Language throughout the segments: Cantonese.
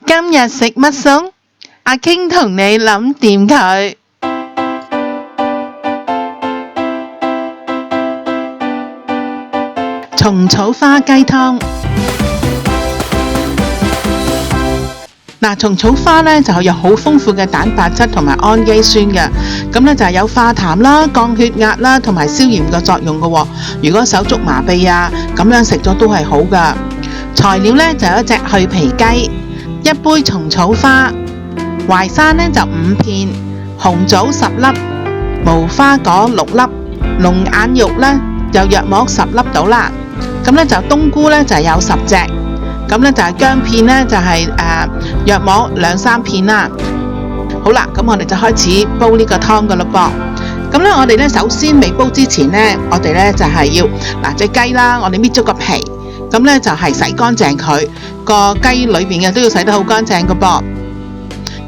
今日食乜餸？阿傾同你諗掂佢。蟲草花雞湯。蟲草花呢就有好豐富嘅蛋白質同埋氨基酸嘅，咁呢就係有化痰啦、降血壓啦同埋消炎嘅作用嘅喎。如果手足麻痹啊，咁樣食咗都係好噶。材料呢就有一隻去皮雞，一杯蟲草花，淮山呢就5片，紅棗10粒，無花果6粒，龍眼肉呢就約莫10粒到啦。咁呢就冬菇呢就有10隻。咁呢就係薑片呢，就係約莫2-3片啦。好啦，咁我哋就開始煲呢個湯噶啦噃。咁呢我哋呢首先未煲之前呢，我哋呢就係要隻雞啦，我哋搣咗個皮，咁呢就係洗乾淨佢，個雞裏邊嘅都要洗得好乾淨噶噃。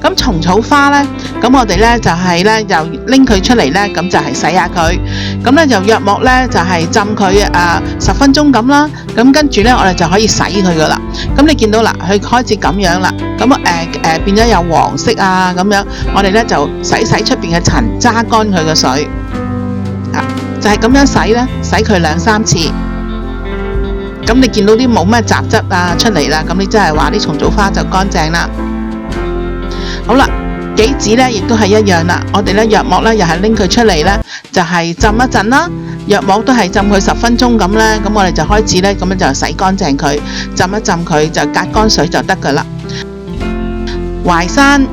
咁蟲草花呢，咁我哋呢就係呢又拎佢出嚟呢，咁就係洗下佢，咁呢就約莫呢就係浸佢10分鐘咁啦，咁跟住呢我哋就可以洗佢噶啦。咁你見到啦，佢開始咁樣啦，咁變咗有黃色啊咁樣，我哋呢就洗出邊嘅塵，揸乾佢嘅水，就係咁樣洗呢，洗佢2-3次。咁你見到啲冇咩雜質啊出嚟啦，咁你即係話啲蟲草花就乾淨啦。好啦，杞子呢亦都係一樣啦，我哋呢約莫呢又係拎佢出嚟呢，就係浸一陣啦，約莫都係浸佢10分鐘咁呢，咁我哋就開始呢，咁樣就洗乾淨佢，浸一浸佢就隔乾水就得噶啦。淮山、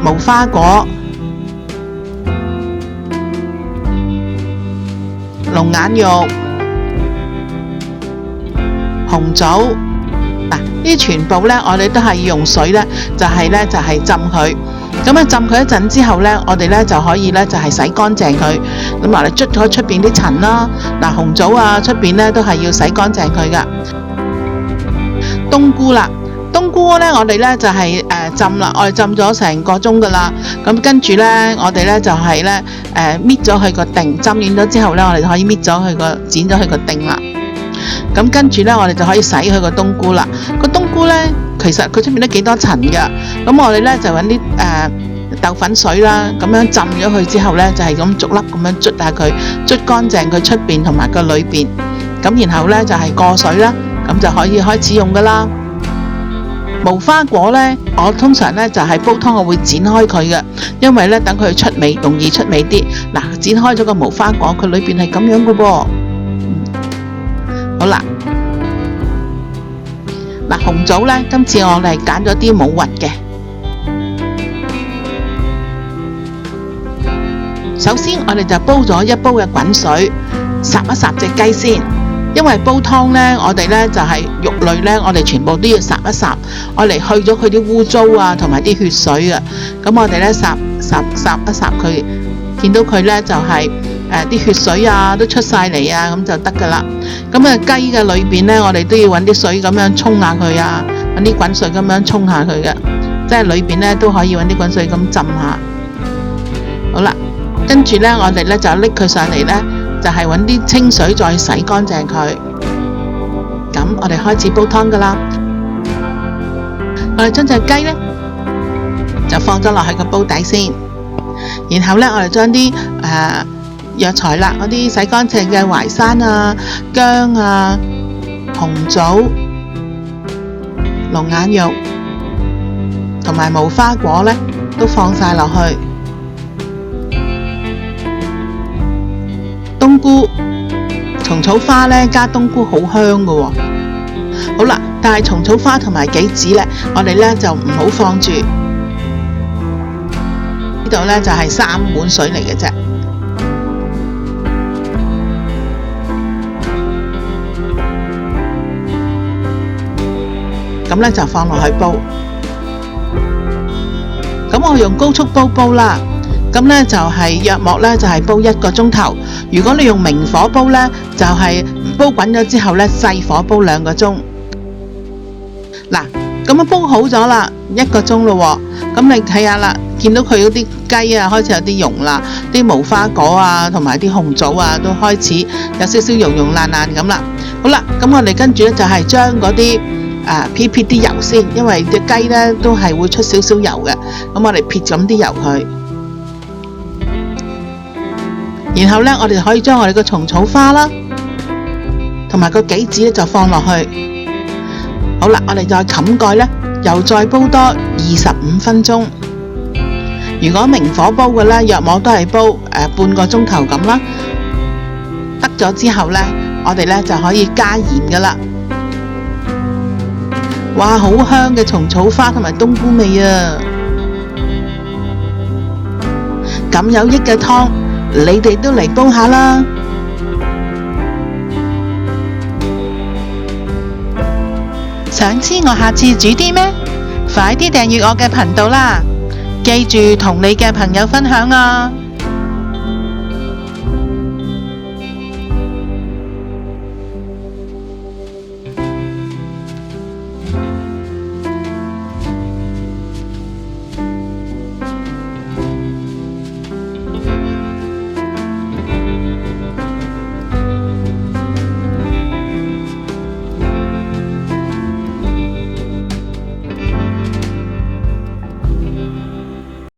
無花果、龍眼肉、紅棗。呢全部呢，我哋都係要用水呢，就係浸佢。咁浸佢一陣之後呢，我哋呢就可以呢，就係洗乾淨佢。咁我哋捽咗出邊啲塵啦。紅棗啊，出邊呢都係要洗乾淨佢噶。冬菇啦，冬菇呢，我哋呢就係浸啦，我哋浸咗成個鐘噶啦。咁跟住呢，我哋呢就係呢搣咗佢個頂，浸軟咗之後呢，我哋可以搣咗佢個剪咗佢個頂啦。咁跟住呢，我哋就可以洗佢個冬菇啦。個冬菇呢，其實佢出面都幾多塵㗎。咁我哋呢，就揾啲豆粉水啦，咁樣浸咗佢之後呢，就係咁逐粒咁樣捽下佢，捽乾淨佢出邊同埋個裏邊。咁然後呢，就係過水啦，咁就可以開始用噶啦。無花果呢，我通常呢就係煲湯我會剪開佢嘅，因為呢等佢出味，容易出味啲。剪開咗個無花果，佢裏邊係咁樣嘅噃。好啦，紅棗呢，今次我哋揀咗啲冇核嘅。首先我哋就煲咗一煲嘅滾水，烚一烚隻雞先。因為煲湯呢，我哋呢就係肉類呢，我哋全部都要烚一烚，我嚟去咗佢啲污糟啊，同埋啲血水啊。咁我哋呢烚一烚佢，見到佢呢就係啲血水啊都出晒嚟啊，咁就得噶啦。咁雞嘅裏邊呢，我哋都要揾啲水咁樣沖下佢啊，揾啲滾水咁樣沖下佢嘅，即係裏邊呢都可以揾啲滾水咁浸下。好啦，跟住呢，我哋呢就拎佢上嚟呢，就係揾啲清水再洗乾淨佢。咁我哋開始煲湯噶啦。我哋將隻雞呢，就放咗落去個煲底先，然後呢，我哋將啲藥材啦，嗰啲洗乾淨嘅淮山啊、薑啊、紅棗、龍眼肉同埋無花果呢，都放晒落去。冬菇、蟲草花呢，加冬菇好香噶喎。好啦，但係蟲草花同埋杞子呢，我哋呢就唔好放住。呢度呢，就係3碗水嚟嘅啫。咁呢就放落去煲。咁我用高速煲啦。咁呢就係約莫呢就係煲1個鐘頭。如果你用明火煲呢，就係煲滾咗之後呢，細火煲2個鐘。咁樣煲好咗啦，1個鐘咯喎。咁你睇下啦，見到佢嗰啲雞啊開始有啲溶啦，啲無花果啊同埋啲紅棗啊都開始有少少溶爛爛咁啦。好啦，咁我哋跟住呢就係將嗰啲撇啲油先，因為隻雞呢都係會出少少油嘅。咁我哋撇咁啲油去，然後呢，我哋可以將我哋個蟲草花啦，同埋個杞子呢就放落去。好啦，我哋再冚蓋呢，又再煲多25分鐘。如果明火煲嘅呢，約莫都係煲半個鐘頭咁啦。得咗之後呢，我哋呢就可以加鹽噶啦。哇，好香嘅蟲草花同埋冬菇味啊！咁有益嘅湯，你哋都嚟煲下啦。想知我下次煮啲咩？快啲訂閱我嘅頻道啦！記住同你嘅朋友分享啊！